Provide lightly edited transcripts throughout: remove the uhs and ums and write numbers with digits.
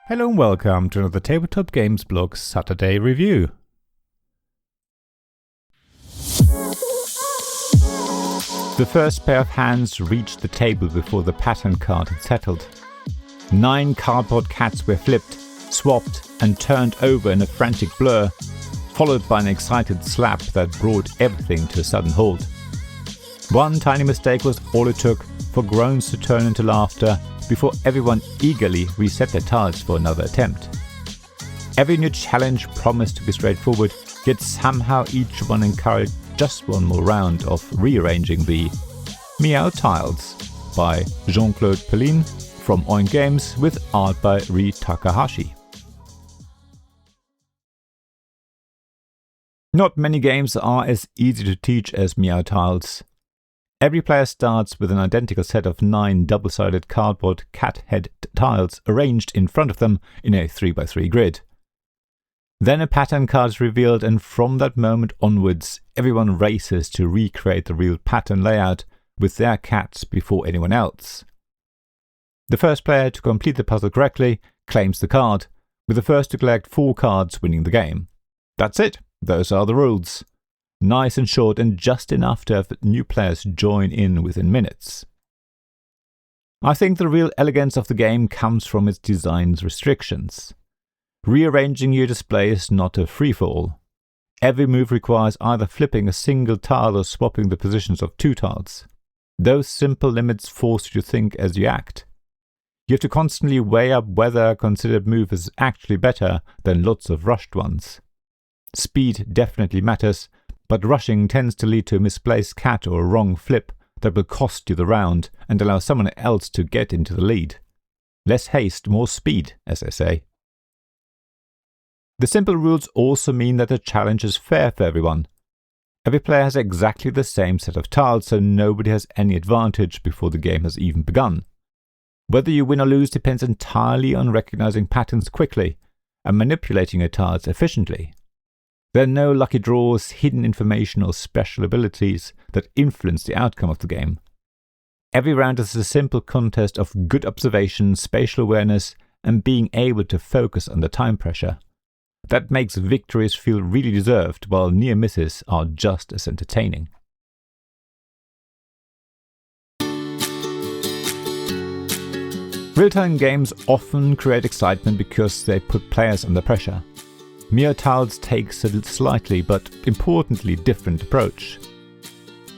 Hello and welcome to another Tabletop Games Blog Saturday review. The first pair of hands reached the table before the pattern card had settled. 9 cardboard cats were flipped, swapped and turned over in a frantic blur, followed by an excited slap that brought everything to a sudden halt. One tiny mistake was all it took for groans to turn into laughter before everyone eagerly reset their tiles for another attempt. Every new challenge promised to be straightforward, yet somehow each one encouraged just one more round of rearranging the Meow tiles by Jean-Claude Pelin from Oink Games with art by Ri Takahashi. Not many games are as easy to teach as Meow tiles. Every player starts with an identical set of 9 double-sided cardboard cat head tiles arranged in front of them in a 3x3 grid. Then a pattern card is revealed, and from that moment onwards, everyone races to recreate the real pattern layout with their cats before anyone else. The first player to complete the puzzle correctly claims the card, with the first to collect 4 cards winning the game. That's it, those are the rules. Nice and short, and just enough to have new players join in within minutes. I think the real elegance of the game comes from its design's restrictions. Rearranging your display is not a free-for-all. Every move requires either flipping a single tile or swapping the positions of 2 tiles. Those simple limits force you to think as you act. You have to constantly weigh up whether a considered move is actually better than lots of rushed ones. Speed definitely matters, but rushing tends to lead to a misplaced cat or a wrong flip that will cost you the round and allow someone else to get into the lead. Less haste, more speed, as they say. The simple rules also mean that the challenge is fair for everyone. Every player has exactly the same set of tiles, so nobody has any advantage before the game has even begun. Whether you win or lose depends entirely on recognizing patterns quickly and manipulating your tiles efficiently. There are no lucky draws, hidden information or special abilities that influence the outcome of the game. Every round is a simple contest of good observation, spatial awareness, and being able to focus under time pressure. That makes victories feel really deserved, while near misses are just as entertaining. Real-time games often create excitement because they put players under pressure. Meow tiles takes a slightly but importantly different approach.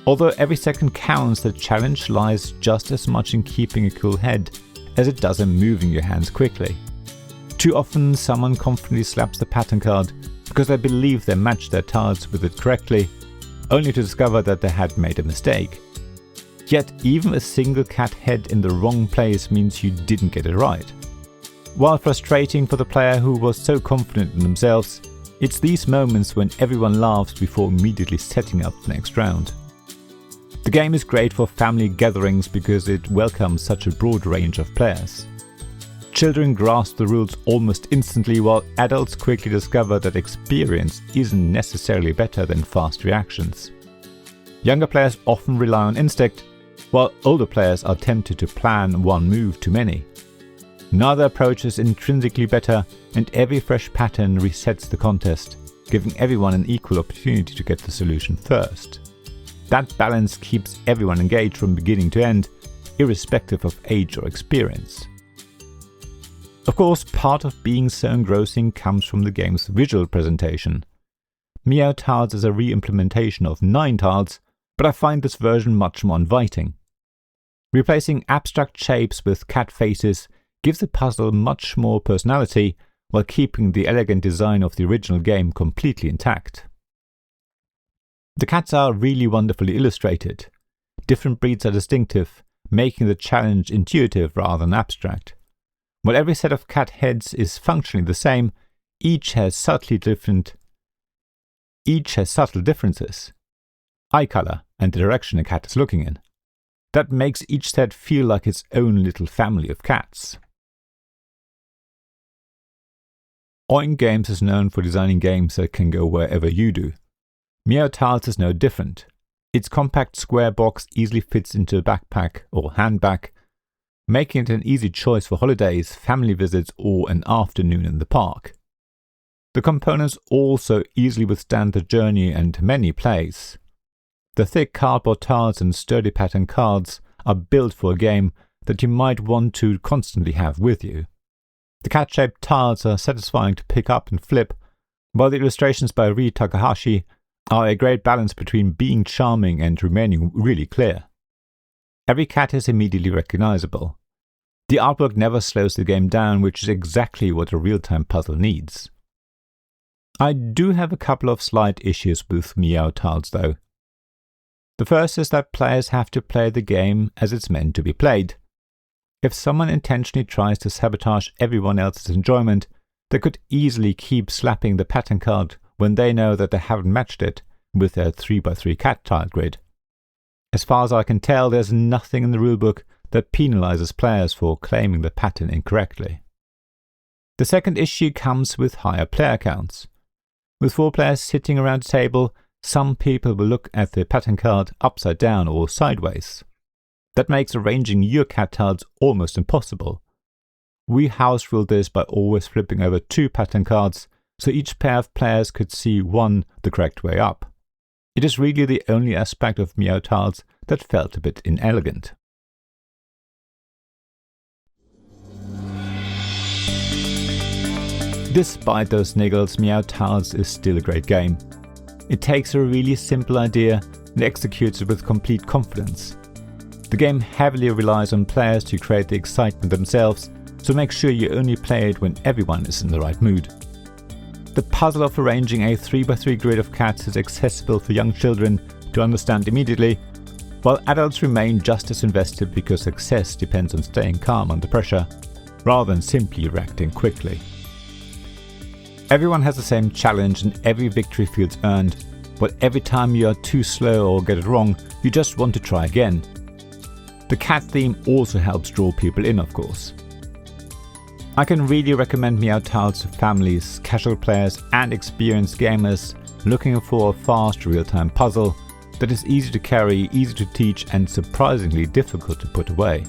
Although every second counts, the challenge lies just as much in keeping a cool head as it does in moving your hands quickly. Too often someone confidently slaps the pattern card because they believe they matched their tiles with it correctly, only to discover that they had made a mistake. Yet even a single cat head in the wrong place means you didn't get it right. While frustrating for the player who was so confident in themselves, it's these moments when everyone laughs before immediately setting up the next round. The game is great for family gatherings because it welcomes such a broad range of players. Children grasp the rules almost instantly, while adults quickly discover that experience isn't necessarily better than fast reactions. Younger players often rely on instinct, while older players are tempted to plan one move too many. Neither approach is intrinsically better, and every fresh pattern resets the contest, giving everyone an equal opportunity to get the solution first. That balance keeps everyone engaged from beginning to end, irrespective of age or experience. Of course, part of being so engrossing comes from the game's visual presentation. Meow tiles is a re-implementation of 9 tiles, but I find this version much more inviting. Replacing abstract shapes with cat faces gives the puzzle much more personality, while keeping the elegant design of the original game completely intact. The cats are really wonderfully illustrated. Different breeds are distinctive, making the challenge intuitive rather than abstract. While every set of cat heads is functionally the same, each has subtle differences. Eye color and the direction a cat is looking in. That makes each set feel like its own little family of cats. Oink Games is known for designing games that can go wherever you do. Meow tiles is no different. Its compact square box easily fits into a backpack or handbag, making it an easy choice for holidays, family visits, or an afternoon in the park. The components also easily withstand the journey and many plays. The thick cardboard tiles and sturdy pattern cards are built for a game that you might want to constantly have with you. The cat-shaped tiles are satisfying to pick up and flip, while the illustrations by Rie Takahashi are a great balance between being charming and remaining really clear. Every cat is immediately recognizable. The artwork never slows the game down, which is exactly what a real-time puzzle needs. I do have a couple of slight issues with Meow tiles though. The first is that players have to play the game as it's meant to be played. If someone intentionally tries to sabotage everyone else's enjoyment, they could easily keep slapping the pattern card when they know that they haven't matched it with their 3x3 cat tile grid. As far as I can tell, there's nothing in the rulebook that penalizes players for claiming the pattern incorrectly. The second issue comes with higher player counts. With 4 players sitting around a table, some people will look at the pattern card upside down or sideways. That makes arranging your cat tiles almost impossible. We house ruled this by always flipping over 2 pattern cards, so each pair of players could see one the correct way up. It is really the only aspect of Meow tiles that felt a bit inelegant. Despite those niggles, Meow tiles is still a great game. It takes a really simple idea and executes it with complete confidence. The game heavily relies on players to create the excitement themselves, so make sure you only play it when everyone is in the right mood. The puzzle of arranging a 3x3 grid of cats is accessible for young children to understand immediately, while adults remain just as invested because success depends on staying calm under pressure, rather than simply reacting quickly. Everyone has the same challenge and every victory feels earned, but every time you are too slow or get it wrong, you just want to try again. The cat theme also helps draw people in, of course. I can really recommend Meow tiles to families, casual players and experienced gamers looking for a fast real-time puzzle that is easy to carry, easy to teach and surprisingly difficult to put away.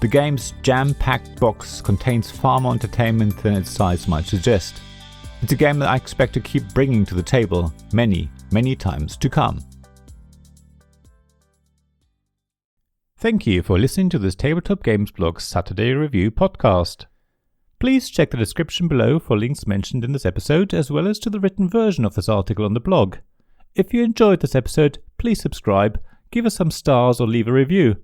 The game's jam-packed box contains far more entertainment than its size might suggest. It's a game that I expect to keep bringing to the table many, many times to come. Thank you for listening to this Tabletop Games Blog Saturday Review podcast. Please check the description below for links mentioned in this episode, as well as to the written version of this article on the blog. If you enjoyed this episode, please subscribe, give us some stars or leave a review.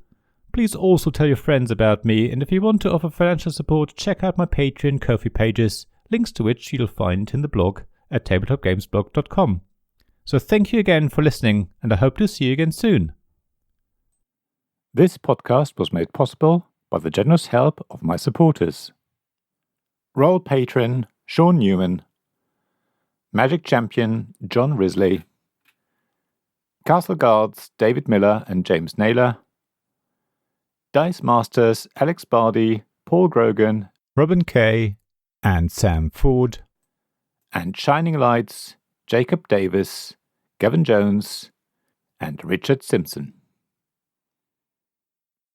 Please also tell your friends about me, and if you want to offer financial support, check out my Patreon and Ko-fi pages, links to which you'll find in the blog at tabletopgamesblog.com. So thank you again for listening, and I hope to see you again soon. This podcast was made possible by the generous help of my supporters. Royal Patron Sean Newman, Magic Champion John Risley, Castle Guards David Miller and James Naylor, Dice Masters Alex Bardi, Paul Grogan, Robin Kay, and Sam Ford, and Shining Lights Jacob Davis, Gavin Jones, and Richard Simpson.